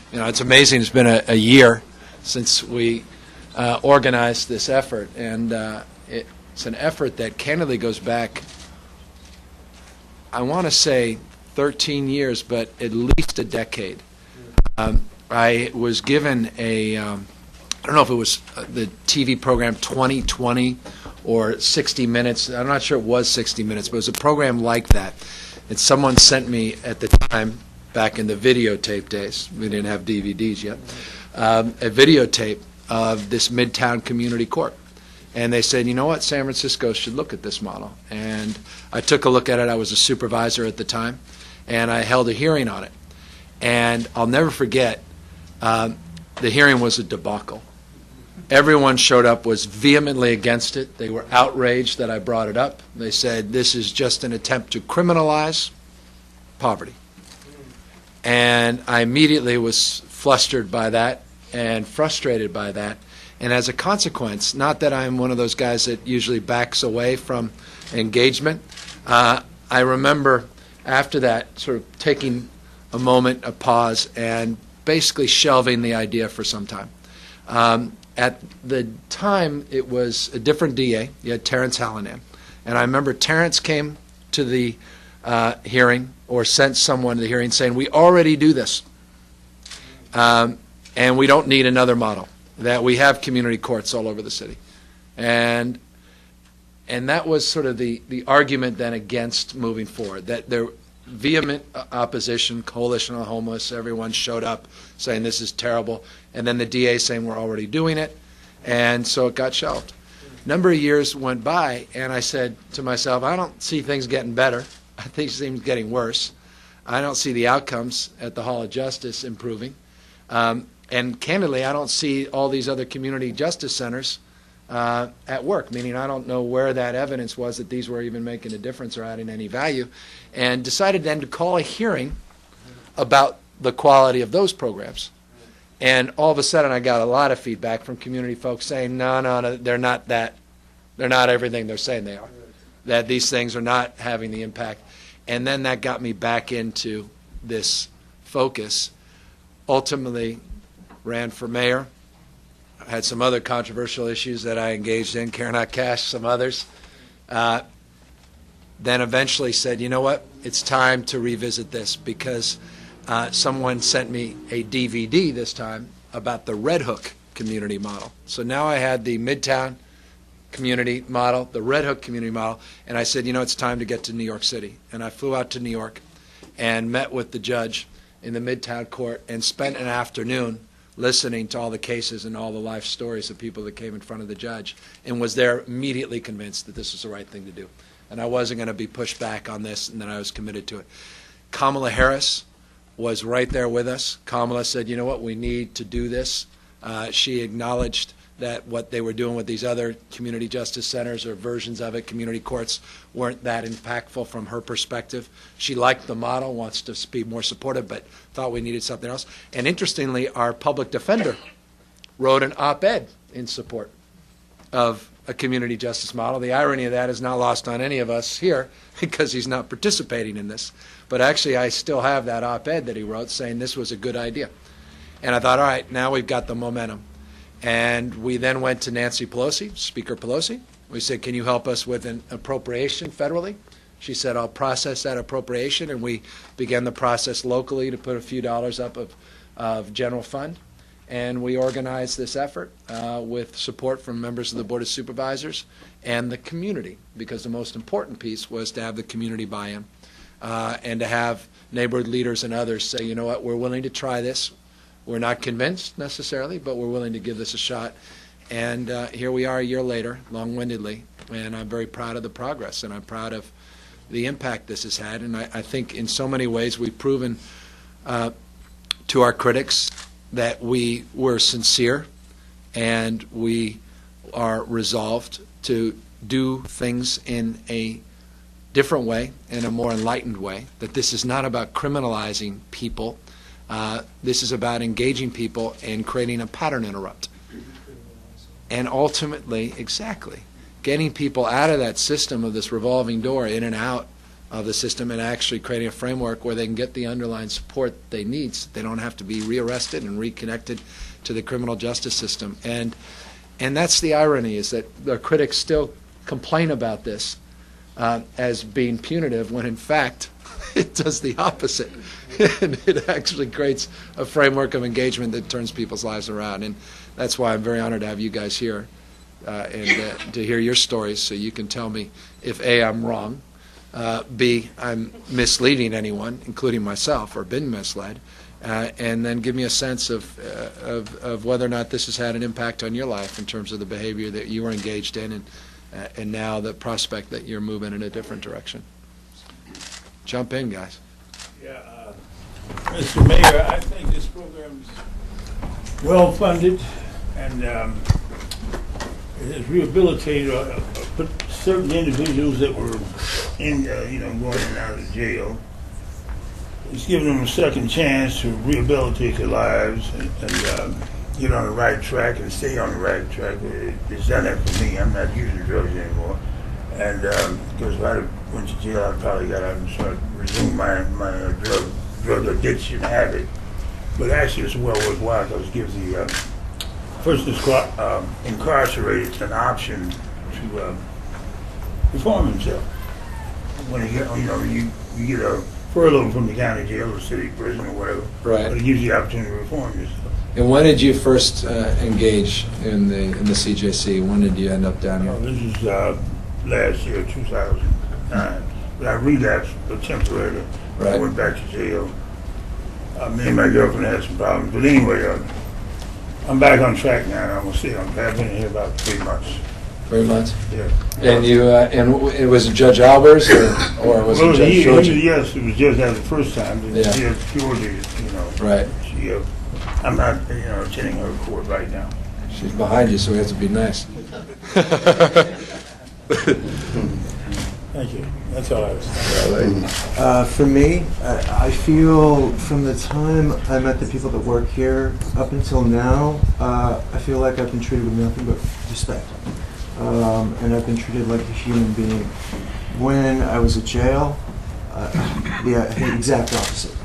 It's amazing. It's been a year since we organized this effort, and it's an effort that candidly goes back, I want to say 13 years, but at least a decade. I was given I don't know if it was the TV program 2020 or 60 Minutes. I'm not sure it was 60 Minutes, but it was a program like that. And someone sent me at the time, back in the videotape days, we didn't have DVDs yet, a videotape of this Midtown Community Court. And they said, you know what, San Francisco should look at this model. And I took a look at it. I was a supervisor at the time, and I held a hearing on it. And I'll never forget, the hearing was a debacle. Everyone showed up, was vehemently against it. They were outraged that I brought it up. They said, this is just an attempt to criminalize poverty. And I immediately was flustered by that and frustrated by that. And as a consequence, not that I'm one of those guys that usually backs away from engagement, I remember after that sort of taking a moment, a pause, and basically shelving the idea for some time. At the time, it was a different DA. You had Terrence Hallinan. And I remember Terrence came to the hearing, or sent someone to the hearing saying, we already do this, and we don't need another model, that we have community courts all over the city. And that was sort of the argument then against moving forward, that there vehement opposition, Coalition of the Homeless, everyone showed up saying this is terrible, and then the DA saying we're already doing it, and so it got shelved. A number of years went by, and I said to myself, I don't see things getting better. I think things getting worse. I don't see the outcomes at the Hall of Justice improving. And candidly, I don't see all these other community justice centers at work, meaning I don't know where that evidence was that these were even making a difference or adding any value, and decided then to call a hearing about the quality of those programs. And all of a sudden I got a lot of feedback from community folks saying, no, they're not that, they're not everything they're saying they are, that these things are not having the impact. And then that got me back into this focus. Ultimately ran for mayor. I had some other controversial issues that I engaged in, Karen Cash, some others. Then eventually said, you know what, it's time to revisit this, because someone sent me a DVD this time about the Red Hook community model. So now I had the Midtown community model, the Red Hook community model, and I said, you know, it's time to get to New York City. And I flew out to New York and met with the judge in the Midtown court and spent an afternoon listening to all the cases and all the life stories of people that came in front of the judge, and was there immediately convinced that this was the right thing to do. And I wasn't going to be pushed back on this, and that I was committed to it. Kamala Harris was right there with us. Kamala said, you know what, we need to do this. She acknowledged that what they were doing with these other community justice centers, or versions of it, community courts, weren't that impactful from her perspective. She liked the model, wants to be more supportive, but thought we needed something else. And interestingly, our public defender wrote an op-ed in support of a community justice model. The irony of that is not lost on any of us here, because he's not participating in this. But actually, I still have that op-ed that he wrote saying this was a good idea. And I thought, all right, now we've got the momentum. And we then went to Nancy Pelosi, Speaker Pelosi. We said, can you help us with an appropriation federally? She said, I'll process that appropriation. And we began the process locally to put a few dollars up of general fund. And we organized this effort with support from members of the Board of Supervisors and the community, because the most important piece was to have the community buy-in and to have neighborhood leaders and others say, you know what, we're willing to try this. We're not convinced necessarily, but we're willing to give this a shot. And here we are a year later, long-windedly, and I'm very proud of the progress, and I'm proud of the impact this has had. And I think in so many ways we've proven to our critics that we were sincere and we are resolved to do things in a different way, in a more enlightened way, that this is not about criminalizing people. This is about engaging people and creating a pattern interrupt. And ultimately, exactly, getting people out of that system of this revolving door, in and out of the system and actually creating a framework where they can get the underlying support they need so they don't have to be rearrested and reconnected to the criminal justice system. And that's the irony, is that the critics still complain about this as being punitive, when in fact it does the opposite. And it actually creates a framework of engagement that turns people's lives around. And that's why I'm very honored to have you guys here and to hear your stories, so you can tell me if A, I'm wrong, B, I'm misleading anyone, including myself, or been misled, and then give me a sense of whether or not this has had an impact on your life in terms of the behavior that you were engaged in, and now the prospect that you're moving in a different direction. Jump in, guys. Yeah, Mr. Mayor, I think this program is well funded, and it has rehabilitated put certain individuals that were in, going in and out of jail. It's given them a second chance to rehabilitate their lives and get on the right track and stay on the right track. It's done that for me. I'm not using drugs anymore. And because if I went to jail, I'd probably got out and start resume my drug addiction habit. But actually, it's well worthwhile, because it gives the person incarcerated an option to reform himself. When you get a furlough from the county jail or city prison or whatever, Right. But it gives you the opportunity to reform yourself. And when did you first engage in the CJC? When did you end up down here? This is last year, 2009. But I relapsed temporarily. Right. I went back to jail. Me and my girlfriend had some problems. But anyway, I'm back on track now. I'm going to say I've been here about 3 months. 3 months? Yeah. And you and it was Judge Albers, or was it Judge Georgia? Yes, it was Judge Albers the first time. But Yeah. Judge Georgia, Right. she, I'm not, attending her court right now. She's behind you, so we have to be nice. Thank you. That's all I was saying. For me, I feel from the time I met the people that work here up until now, I feel like I've been treated with nothing but respect. And I've been treated like a human being. When I was at jail, the exact opposite.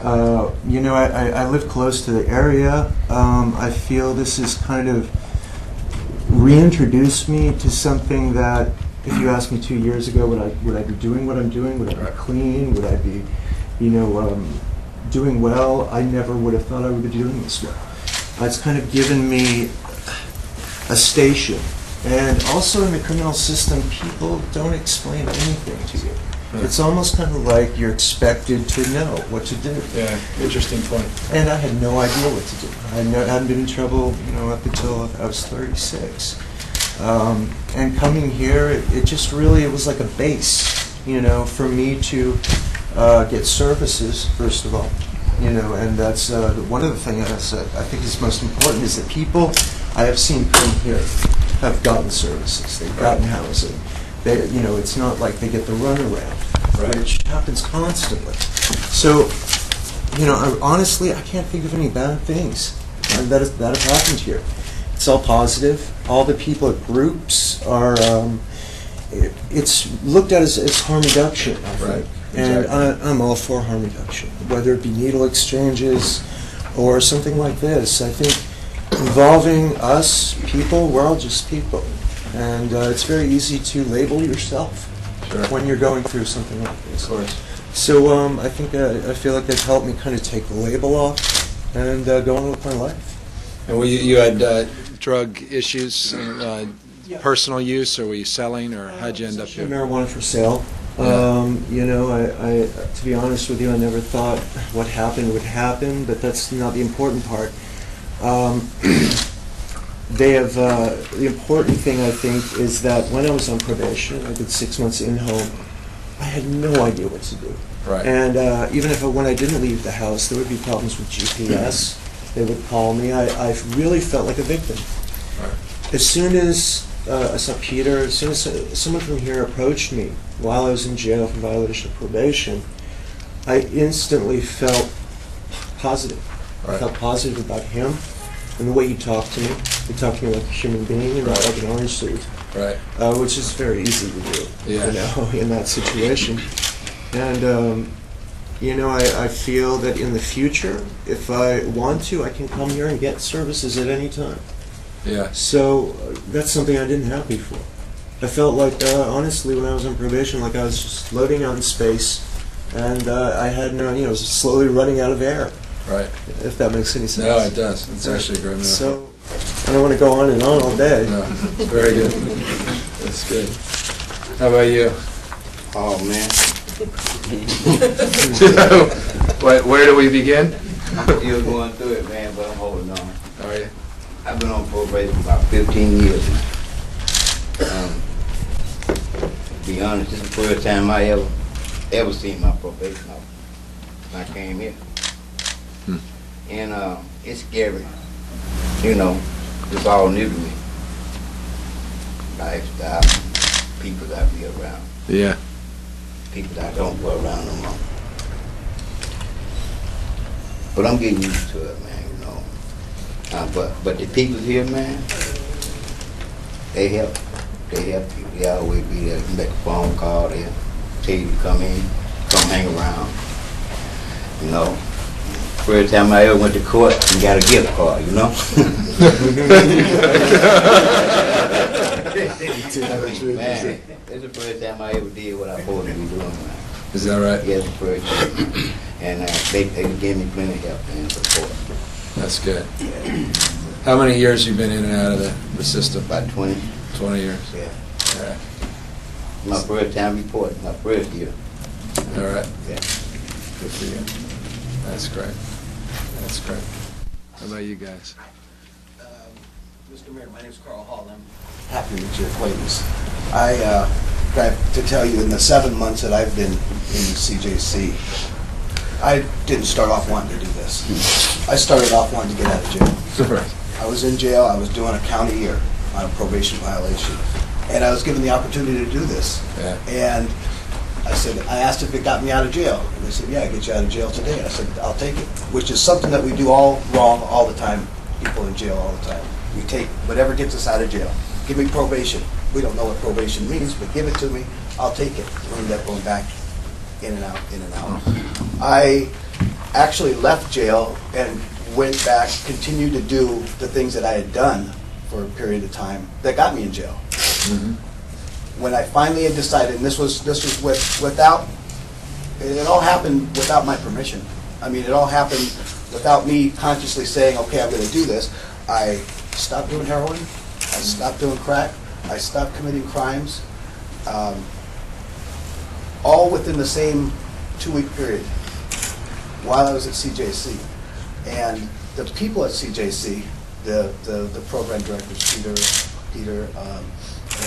I live close to the area. I feel this has kind of reintroduced me to something that, if you asked me 2 years ago, would I be doing what I'm doing? Would I be clean? Would I be, doing well? I never would have thought I would be doing this well. It's kind of given me a station. And also in the criminal system, people don't explain anything to you. Right. It's almost kind of like you're expected to know what to do. Yeah, interesting point. And I had no idea what to do. I hadn't been in trouble, up until I was 36. And coming here, it just really, it was like a base, for me to get services, first of all. And that's one of the things that I think is most important, is that people I have seen come here have gotten services. They've gotten housing. It's not like they get the runaround, Right. which happens constantly. So, honestly, I can't think of any bad things that have happened here. It's all positive. All the people at groups are, it's looked at as harm reduction, I think. Right. And Exactly. I'm all for harm reduction, whether it be needle exchanges or something like this. I think involving us, people, we're all just people. And it's very easy to label yourself Sure. when you're going through something like this. Of course. So I think I feel like they've helped me kind of take the label off and go on with my life. And you had drug issues, personal use, or were you selling, or how'd you end up here? Marijuana for sale. I to be honest with you, I never thought what happened would happen, but that's not the important part. The important thing, I think, is that when I was on probation, I did 6 months in home, I had no idea what to do. Right. And even when I didn't leave the house, there would be problems with GPS. They would call me. I really felt like a victim. Right. As soon as I saw Peter, as soon as someone from here approached me while I was in jail for violation of probation, I instantly felt positive. Right. I felt positive about him and the way he talked to me. He talked to me like a human being and not Right. like an orange suit, Right. which is very easy to do, Yeah. in that situation. And, you know, I feel that in the future, if I want to, I can come here and get services at any time. Yeah. So that's something I didn't have before. I felt like, honestly, when I was on probation, like I was just floating out in space, and I had no, you know, slowly running out of air. Right. If that makes any sense. No, it does. It's actually a great metaphor. So I don't want to go on and on all day. No, very good. That's good. How about you? Oh, man. Where do we begin? You're going through it, man, but I'm holding on. All right. I've been on probation for about 15 years now. To be honest, this is the first time I ever seen my probation officer when I came here. And it's scary. You know, it's all new to me. Lifestyle, people that I be around. Yeah. People that I don't go around no more. But I'm getting used to it, man, you know. But the people here, man, they help. They help you. They always be there. You make a phone call, they tell you to come in, come hang around. You know. First time I ever went to court and got a gift card, you know. Man, it's the first time I ever did what I supposed to be doing, man. Is that right? Yes, the first time. And they gave me plenty of help and support. That's good. How many years you been in and out of the system? About 20. 20 years. Yeah. All right. My first time reporting, my first year. All right. Yeah. Good for you. That's great. That's great. How about you guys? Mr. Mayor, my name is Carl Hall. I'm happy with your acquaintance. I got to tell you, in the 7 months that I've been in CJC, I didn't start off wanting to do this. I started off wanting to get out of jail. Right. I was in jail. I was doing a county year on a probation violation, and I was given the opportunity to do this. Yeah. And I asked if it got me out of jail. And they said, yeah, I get you out of jail today. And I said, I'll take it, which is something that we do all wrong all the time, people in jail all the time. We take whatever gets us out of jail. Give me probation. We don't know what probation means, but give it to me. I'll take it. We end up going back in and out, in and out. I actually left jail and went back, continued to do the things that I had done for a period of time that got me in jail. Mm-hmm. When I finally had decided, and this was without, it all happened without my permission. I mean, it all happened without me consciously saying, okay, I'm going to do this. I stopped doing heroin. I stopped doing crack. I stopped committing crimes. All within the same 2-week period while I was at CJC. And the people at CJC, the program directors, Peter,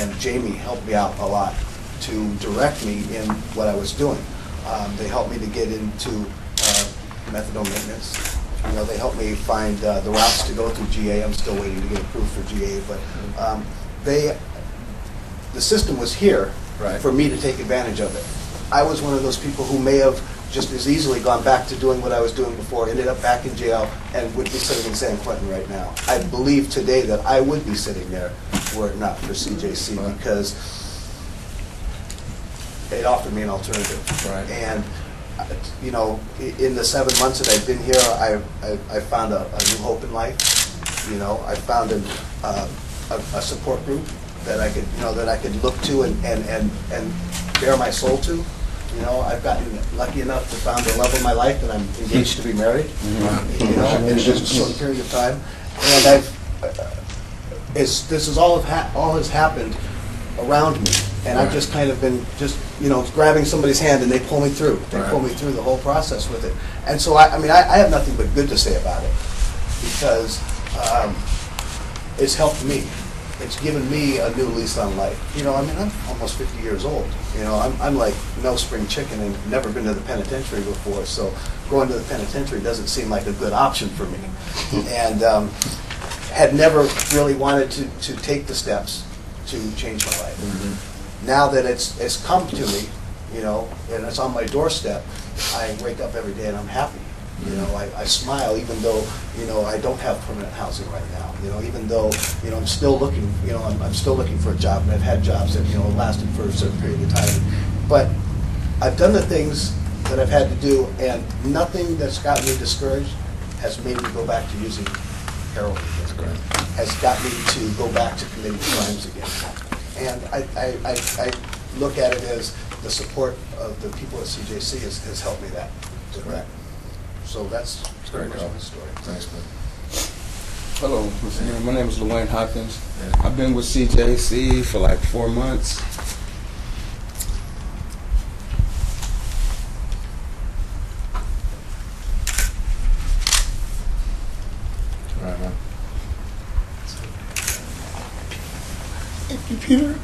and Jamie helped me out a lot to direct me in what I was doing. They helped me to get into methadone maintenance. You know, they helped me find the routes to go through GA. I'm still waiting to get approved for GA, but the system was here for me to take advantage of it. I was one of those people who may have just as easily gone back to doing what I was doing before, ended up back in jail, and would be sitting in San Quentin right now. I believe today that I would be sitting there were it not for CJC, because it offered me an alternative. Right. And you know, in the 7 months that I've been here, I found a new hope in life. You know, I found a support group that I could, you know, that I could look to and bare my soul to. You know, I've gotten lucky enough to found the love of my life, and I'm engaged to be married. You know, in just a short period of time, and this is all has happened around me, and I've just kind of been you know, grabbing somebody's hand, and they pull me through. They pull me through the whole process with it, and so I mean, I have nothing but good to say about it, because it's helped me. It's given me a new lease on life. You know, I mean, I'm almost 50 years old. You know, I'm like no spring chicken and never been to the penitentiary before, so going to the penitentiary doesn't seem like a good option for me. And had never really wanted to take the steps to change my life. Mm-hmm. Now that it's come to me, you know, and it's on my doorstep, I wake up every day and I'm happy. You know, I smile even though, you know, I don't have permanent housing right now. You know, even though, you know, I'm still looking, you know, I'm still looking for a job, and I've had jobs that, you know, lasted for a certain period of time. But I've done the things that I've had to do, and nothing that's gotten me discouraged has made me go back to using heroin again. Has got me to go back to committing crimes again. And I look at it as the support of the people at CJC has helped me that. So that's very much my story. Thanks, man. Hello, Mr. Mayor. My name is Elaine Hopkins. I've been with CJC for like 4 months. All right, man. Thank you, Peter.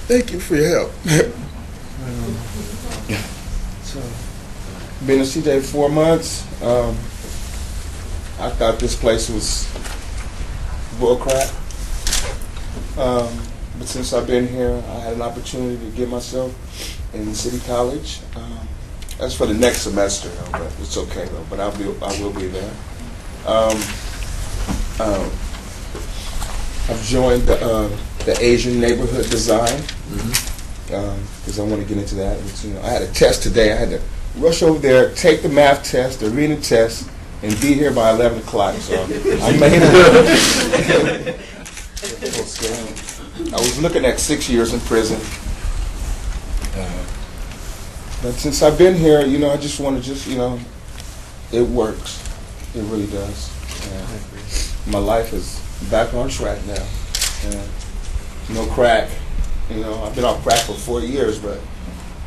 Thank you for your help. So, been in CJ 4 months. I thought this place was bullcrap. But since I've been here, I had an opportunity to get myself in City College. That's for the next semester, though, but it's okay though. But I will be there. I've joined the Asian neighborhood design because I want to get into that. It's, I had a test today. I had to rush over there, take the math test, the reading test, and be here by 11 o'clock. So I made it. I was looking at 6 years in prison. But since I've been here, I just want to it works. It really does. And my life is back on track now. And no crack. I've been off crack for 4 years, but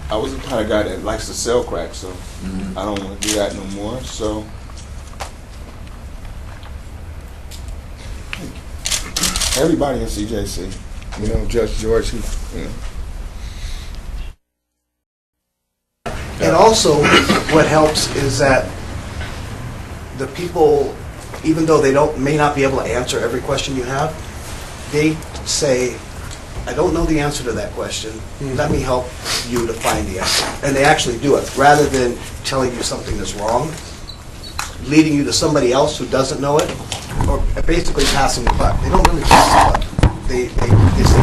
I was the kind of guy that likes to sell crack, so I don't want to do that no more. So everybody in CJC, Judge George, And also, what helps is that the people, even though they may not be able to answer every question you have, they say, I don't know the answer to that question. Let me help you to find the answer. And they actually do it. Rather than telling you something that's wrong, leading you to somebody else who doesn't know it, or basically passing the buck. They don't really pass the buck. They say,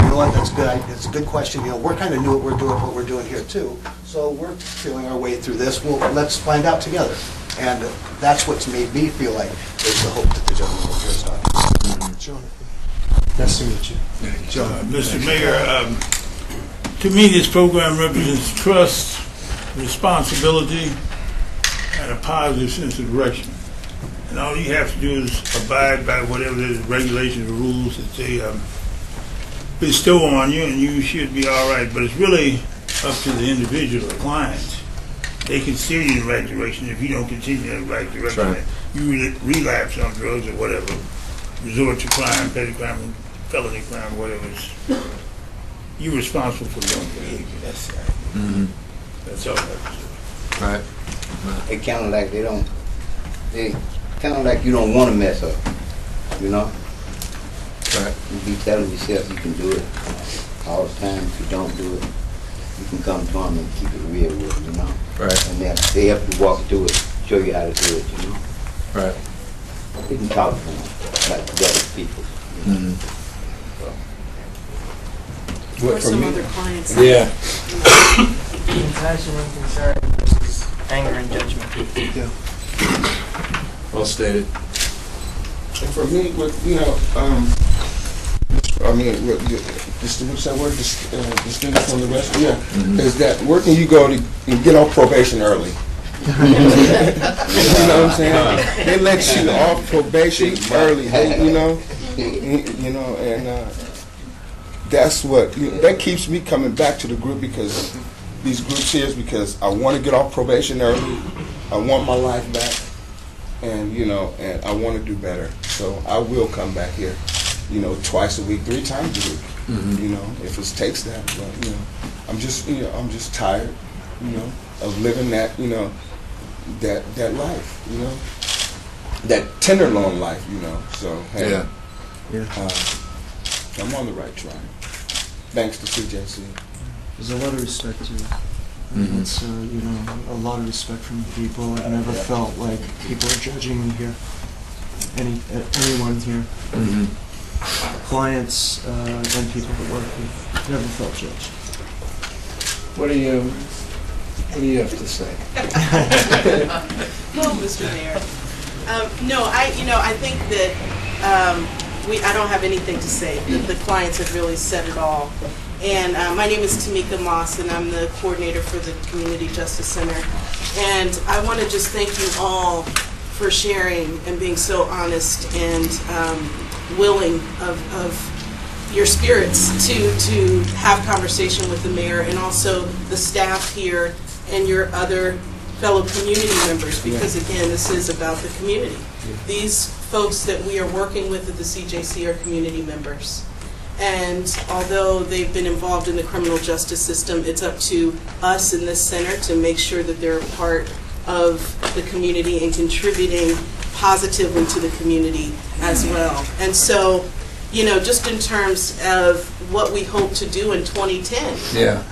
you know what, that's good. It's a good question. We're kind of new at what we're doing here too. So we're feeling our way through this. Well, let's find out together. And that's what's made me feel like there's the hope that the gentleman over here is talking about. Jonathan. Nice to meet you. Mr. Mayor, to me this program represents trust, responsibility, and a positive sense of direction. And all you have to do is abide by whatever the regulations or rules that they bestow on you, and you should be all right. But it's really up to the individual, the client. They can steer you in the right direction if you don't continue in the right direction. Right. You relapse on drugs or whatever, resort to crime, petty crime, felony crime, whatever. You're responsible for your own behavior. That's right. That's all that is. Right. They kind of like they kind of like you don't want to mess up, Right. You be telling yourself you can do it all the time. If you don't do it, you can come to them and keep it real with them, Right. And they have to walk through it, show you how to do it, Right. You can talk to them like the other people. Or some other clients. Yeah. Compassion and concern versus anger and judgment. Well stated. And for me, what's that word? Distinguished from the rest? Yeah. Is that working you go to get off probation early? You know what I'm saying? They let you off probation early. And that's what that keeps me coming back to the group, because these groups here is because I want to get off probation early. I want my life back, and and I want to do better. So I will come back here, twice a week, 3 times a week. If it takes that. But I'm just tired, of living that, that life, that tenderloin life, So hey, I'm on the right track. Thanks to CJC. There's a lot of respect to it. It's a lot of respect from people. I've never felt like people are judging me here. Anyone here. clients and people that work with never felt judged. What do you have to say? Hello, Mr. Mayor. No, I think that I don't have anything to say. The clients have really said it all. And my name is Tamika Moss, and I'm the coordinator for the Community Justice Center. And I want to just thank you all for sharing and being so honest and willing of your spirits to have conversation with the mayor and also the staff here and your other fellow community members, because again, this is about the community. These folks that we are working with at the CJC are community members. And although they've been involved in the criminal justice system, it's up to us in this center to make sure that they're a part of the community and contributing positively to the community as well. And so, just in terms of what we hope to do in 2010,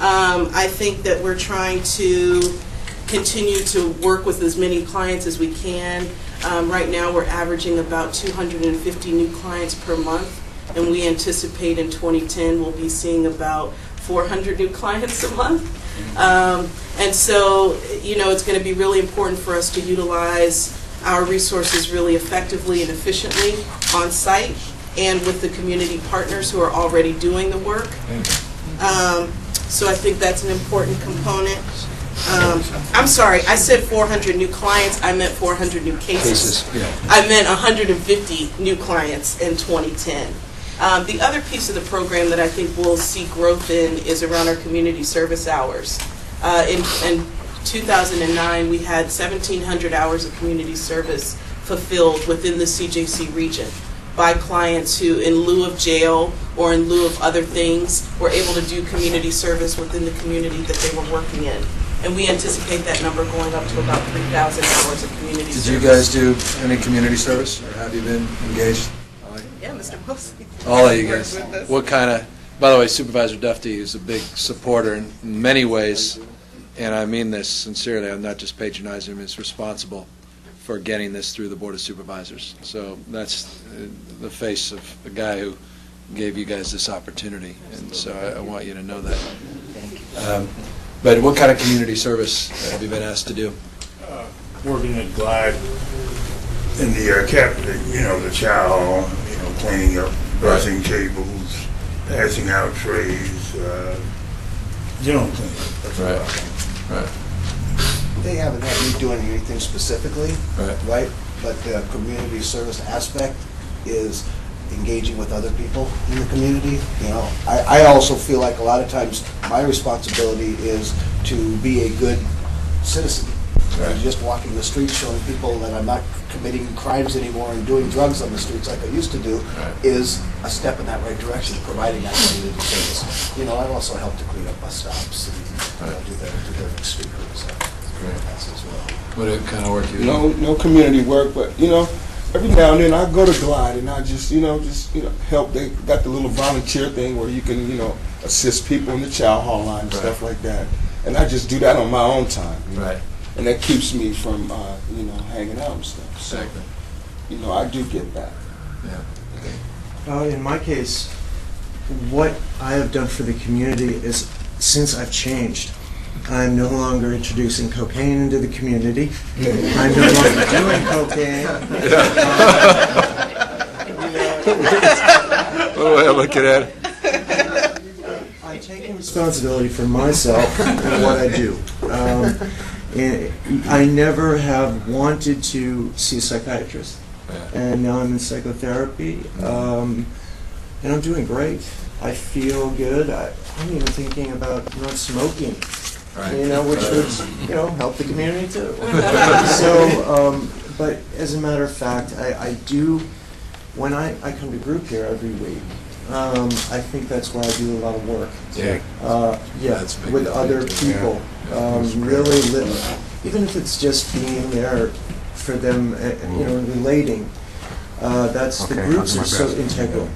I think that we're trying to continue to work with as many clients as we can. Right now we're averaging about 250 new clients per month, and we anticipate in 2010 we'll be seeing about 400 new clients a month. And so, it's going to be really important for us to utilize our resources really effectively and efficiently on site and with the community partners who are already doing the work. So I think that's an important component. I'm sorry, I said 400 new clients, I meant 400 new cases. I meant 150 new clients in 2010. The other piece of the program that I think we'll see growth in is around our community service hours. In 2009, we had 1,700 hours of community service fulfilled within the CJC region by clients who, in lieu of jail or in lieu of other things, were able to do community service within the community that they were working in. And we anticipate that number going up to about 3,000 hours of community service. Did you guys do any community service, or have you been engaged? Yeah, Mr. Mosley. All of you guys. What kind of, by the way, Supervisor Dufty is a big supporter in many ways, and I mean this sincerely, I'm not just patronizing him, he's responsible for getting this through the Board of Supervisors. So that's the face of the guy who gave you guys this opportunity, and so I want you to know that. But what kind of community service have you been asked to do? Working at Glide in the the chow hall, cleaning up dressing tables, passing out trays, general cleaning. That's Right. They haven't had me doing anything specifically, right? But the community service aspect is engaging with other people in the community. I also feel like a lot of times my responsibility is to be a good citizen. And just walking the streets showing people that I'm not committing crimes anymore and doing drugs on the streets like I used to do is a step in that right direction, providing that community service. I've also helped to clean up bus stops and do the street crews as well. What kind of work you do? No community work, but every now and then I go to Glide and I just help. They got the little volunteer thing where you can assist people in the child hall line and stuff like that, and I just do that on my own time. And that keeps me from hanging out and stuff. So, I do get that. In my case, what I have done for the community is, since I've changed, I'm no longer introducing cocaine into the community. I'm no longer doing cocaine. What way I look at it? I'm taking responsibility for myself and what I do. I never have wanted to see a psychiatrist, and now I'm in psychotherapy, and I'm doing great. I feel good. I'm even thinking about not smoking, which would help the community too. So, but as a matter of fact, I do, when I come to group here every week, I think that's where I do a lot of work. With other people. Really even if it's just being there for them, relating. The groups are so integral,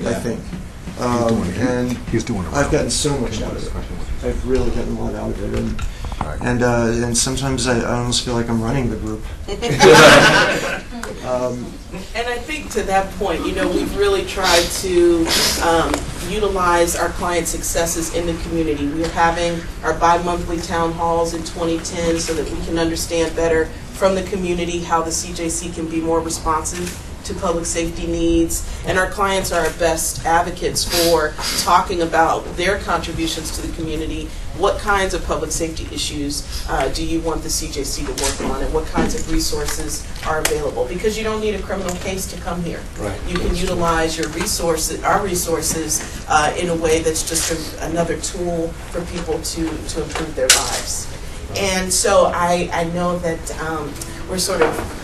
I think. And I've gotten so much out of it. I've really gotten a lot out of it, and sometimes I almost feel like I'm running the group. And I think to that point, we've really tried to utilize our client successes in the community. We're having our bi-monthly town halls in 2010 so that we can understand better from the community how the CJC can be more responsive to public safety needs, and our clients are our best advocates for talking about their contributions to the community. What kinds of public safety issues do you want the CJC to work on, and what kinds of resources are available? Because you don't need a criminal case to come here. Right. You can utilize your resources, our resources, in a way that's just another tool for people to improve their lives. And so I know that we're sort of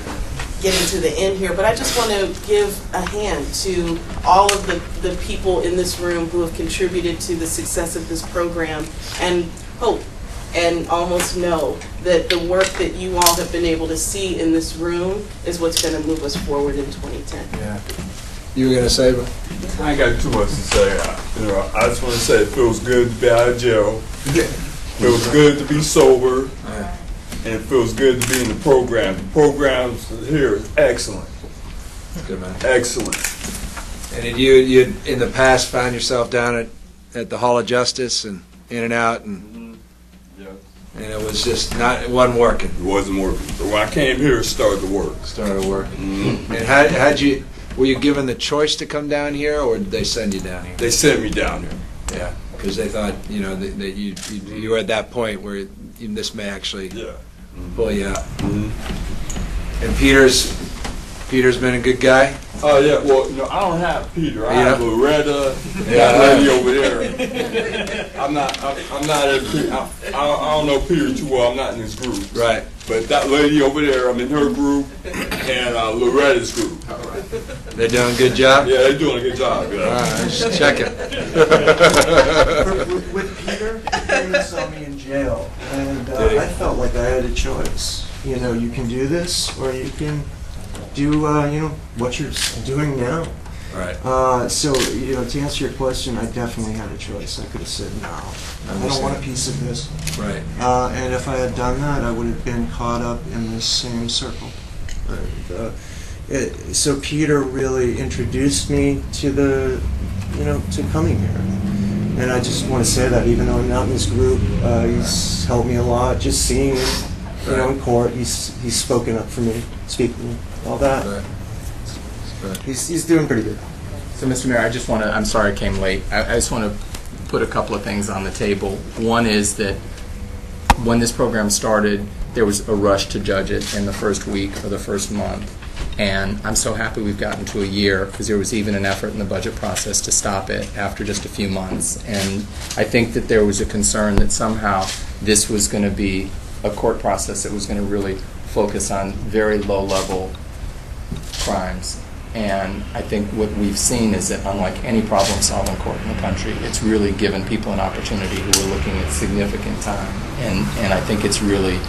getting to the end here, but I just want to give a hand to all of the people in this room who have contributed to the success of this program, and hope and almost know that the work that you all have been able to see in this room is what's going to move us forward in 2010. Yeah. You were going to say, but I ain't got too much to say. I just want to say it feels good to be out of jail. It feels good to be sober. yeah. And it feels good to be in the program. The programs here is excellent. Good, man. Excellent. And did you in the past found yourself down at the Hall of Justice and in and out, and Yeah. and it was just it wasn't working. It wasn't working. But when I came here, it started to work. Started working. Mm-hmm. And were you given the choice to come down here, or did they send you down here? They sent me down here. Yeah, because they thought that you were at that point where this may actually Yeah. pull you out. Mm-hmm. And Peter's been a good guy. Oh yeah. Well, I don't have Peter. I have Loretta. Yeah. That lady over there. I'm not. I don't know Peter too well. I'm not in his group. Right. But that lady over there, I'm in her group, and Loretta's group. They're doing a good job? Yeah, they're doing a good job. Yeah. All right, just check it. With Peter, he saw me in jail, and Did he? I felt like I had a choice. You can do this, or you can do, what you're doing now. Right. So, to answer your question, I definitely had a choice. I could have said, no, I don't want a piece of this. Right. And if I had done that, I would have been caught up in this same circle. And, so Peter really introduced me to to coming here. And I just want to say that even though I'm not in this group, he's helped me a lot. Just seeing him, in court, he's spoken up for me, speaking, all that. Right. He's doing pretty good. So, Mr. Mayor, I'm sorry I came late. I just want to put a couple of things on the table. One is that when this program started, there was a rush to judge it in the first week or the first month. And I'm so happy we've gotten to a year, because there was even an effort in the budget process to stop it after just a few months. And I think that there was a concern that somehow this was going to be a court process that was going to really focus on very low-level crimes. And I think what we've seen is that unlike any problem-solving court in the country, it's really given people an opportunity who are looking at significant time. And I think it's really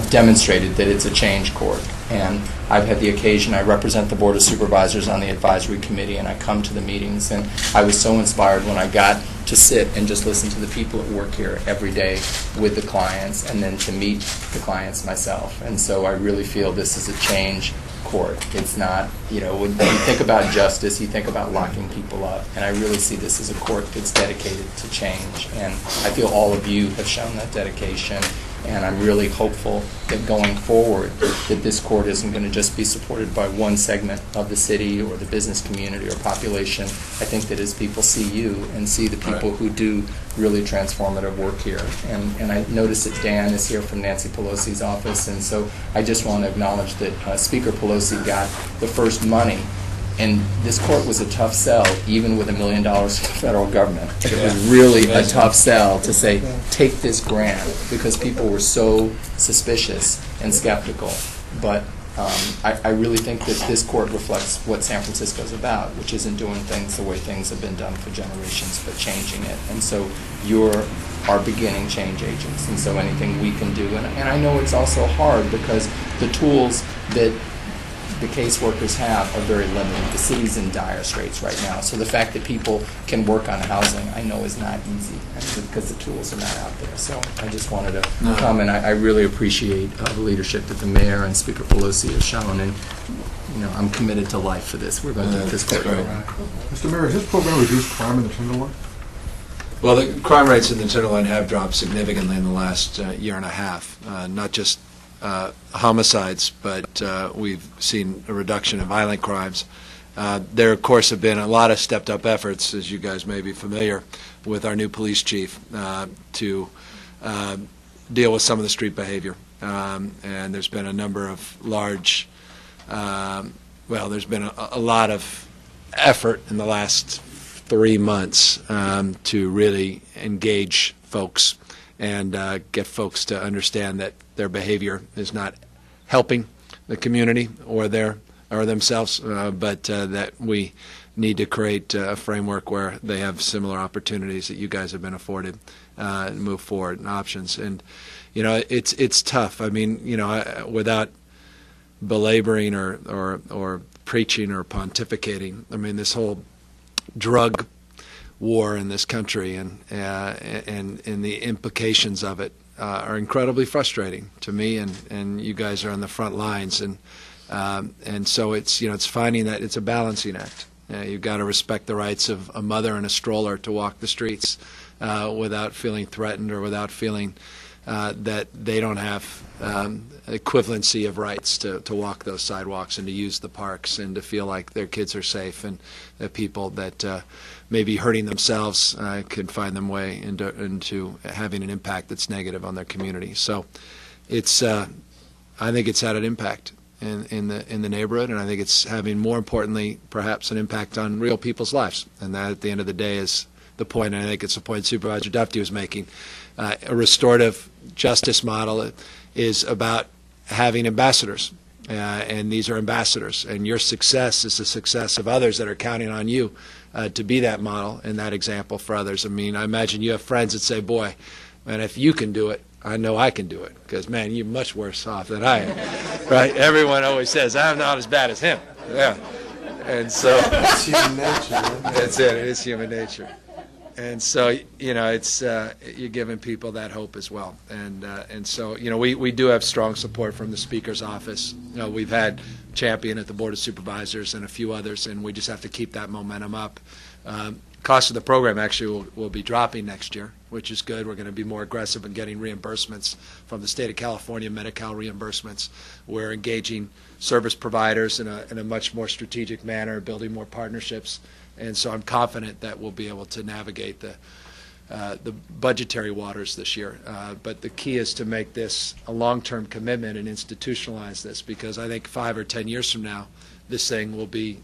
demonstrated that it's a change court. And I've had the occasion, I represent the Board of Supervisors on the advisory committee, and I come to the meetings, and I was so inspired when I got to sit and just listen to the people at work here every day with the clients, and then to meet the clients myself. And so I really feel this is a change court. It's not, when you think about justice, you think about locking people up, and I really see this as a court that's dedicated to change. And I feel all of you have shown that dedication. And I'm really hopeful that going forward, that this court isn't going to just be supported by one segment of the city or the business community or population. I think that as people see you and see the people who do really transformative work here, and I notice that Dan is here from Nancy Pelosi's office, and so I just want to acknowledge that Speaker Pelosi got the first money. And this court was a tough sell, even with $1 million from the federal government. It was really a tough sell to say, take this grant, because people were so suspicious and skeptical. But I really think that this court reflects what San Francisco's about, which isn't doing things the way things have been done for generations, but changing it. And so you're our beginning change agents. And so anything we can do, and I know it's also hard because the tools that the caseworkers have are very limited. The city's in dire straits right now. So the fact that people can work on housing, I know, is not easy because the tools are not out there. So I just wanted to come, and I really appreciate the leadership that the mayor and Speaker Pelosi have shown. And I'm committed to life for this. We're going to keep this That's going. great. Mr. Mayor, has this program reduced crime in the Tenderloin? Well, the crime rates in the Tenderloin have dropped significantly in the last year and a half. Not just homicides, but we've seen a reduction in violent crimes. There, of course, have been a lot of stepped-up efforts, as you guys may be familiar, with our new police chief to deal with some of the street behavior. And there's been a number of large, there's been a lot of effort in the last 3 months to really engage folks and get folks to understand that their behavior is not helping the community or themselves, but that we need to create a framework where they have similar opportunities that you guys have been afforded and move forward and options. And it's tough. I mean, without belaboring or preaching or pontificating, I mean, this whole drug war in this country and the implications of it are incredibly frustrating to me, and you guys are on the front lines, and so it's finding that it's a balancing act. You've got to respect the rights of a mother in a stroller to walk the streets without feeling threatened or without feeling that they don't have equivalency of rights to walk those sidewalks and to use the parks and to feel like their kids are safe, and that people that may be hurting themselves can find them way into having an impact that's negative on their community. So it's I think it's had an impact in the neighborhood, and I think it's having, more importantly, perhaps an impact on real people's lives. And that, at the end of the day, is the point, and I think it's the point Supervisor Dufty was making. A restorative justice model is about having ambassadors, and these are ambassadors, and your success is the success of others that are counting on you to be that model and that example for others. I mean, I imagine you have friends that say, boy, man, if you can do it, I know I can do it, because, man, you're much worse off than I am, right? Everyone always says, I'm not as bad as him. Yeah. And so It's human nature. Man. that's it. It is human nature. And so, it's you're giving people that hope as well. And so, we do have strong support from the Speaker's office. We've had Champion at the Board of Supervisors and a few others, and we just have to keep that momentum up. Cost of the program actually will be dropping next year, which is good. We're going to be more aggressive in getting reimbursements from the state of California, Medi-Cal reimbursements. We're engaging service providers in a much more strategic manner, building more partnerships. And so I'm confident that we'll be able to navigate the budgetary waters this year. But the key is to make this a long-term commitment and institutionalize this, because I think 5 or 10 years from now, this thing will be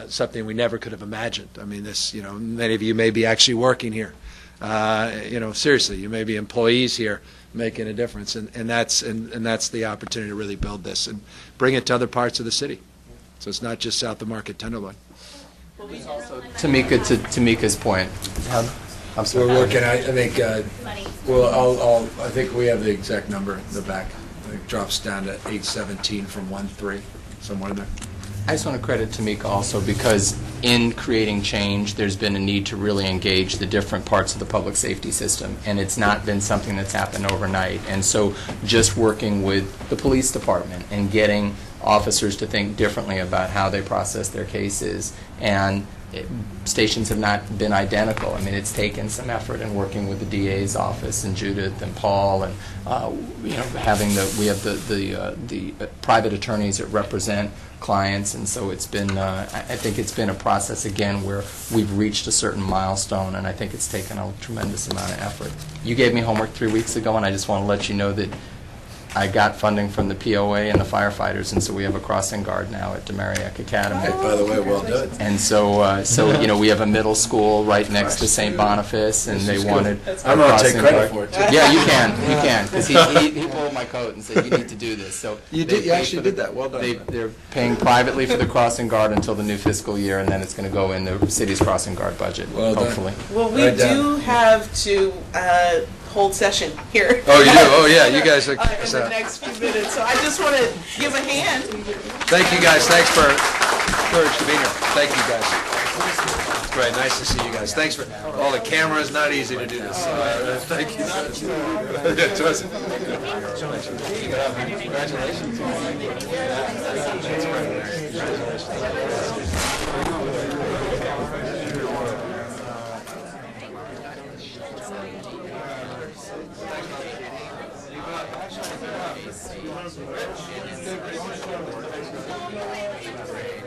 something we never could have imagined. I mean, many of you may be actually working here. Seriously, you may be employees here making a difference, and that's the opportunity to really build this and bring it to other parts of the city. So it's not just south of Market Tenderloin. Tamika, to Tamika's point, I'm sorry. We're working. I think. I think we have the exact number in the back. It drops down to 817 from 13, somewhere in there. I just want to credit Tamika also, because in creating change, there's been a need to really engage the different parts of the public safety system, and it's not been something that's happened overnight. And so just working with the police department and getting officers to think differently about how they process their cases, and stations have not been identical. I mean, it's taken some effort in working with the DA's office and Judith and Paul, and we have the private attorneys that represent clients, and so it's been I think it's been a process again where we've reached a certain milestone, and I think it's taken a tremendous amount of effort. You gave me homework 3 weeks ago, and I just want to let you know that I got funding from the POA and the firefighters, and so we have a crossing guard now at Demariac Academy. Hey, by the way, well done. And so, we have a middle school right next to St. Boniface, and they wanted a I'm going to take crossing credit guard. for it, too. Yeah, you can, because he pulled my coat and said, you need to do this. So You actually did that. Well done. They're paying privately for the crossing guard until the new fiscal year, and then it's going to go in the city's crossing guard budget, Well done. hopefully. Well, we Right do have to hold session here. Oh, you do? Oh, yeah. You guys are. In the next few minutes, so I just want to give a hand. Thank you, guys. Thanks for courage to be here. Thank you, guys. Great, nice to see you guys. Thanks for all the cameras. Not easy to do this. Thank you. Yeah, terrific. Keep it up, man. Congratulations. Congratulations.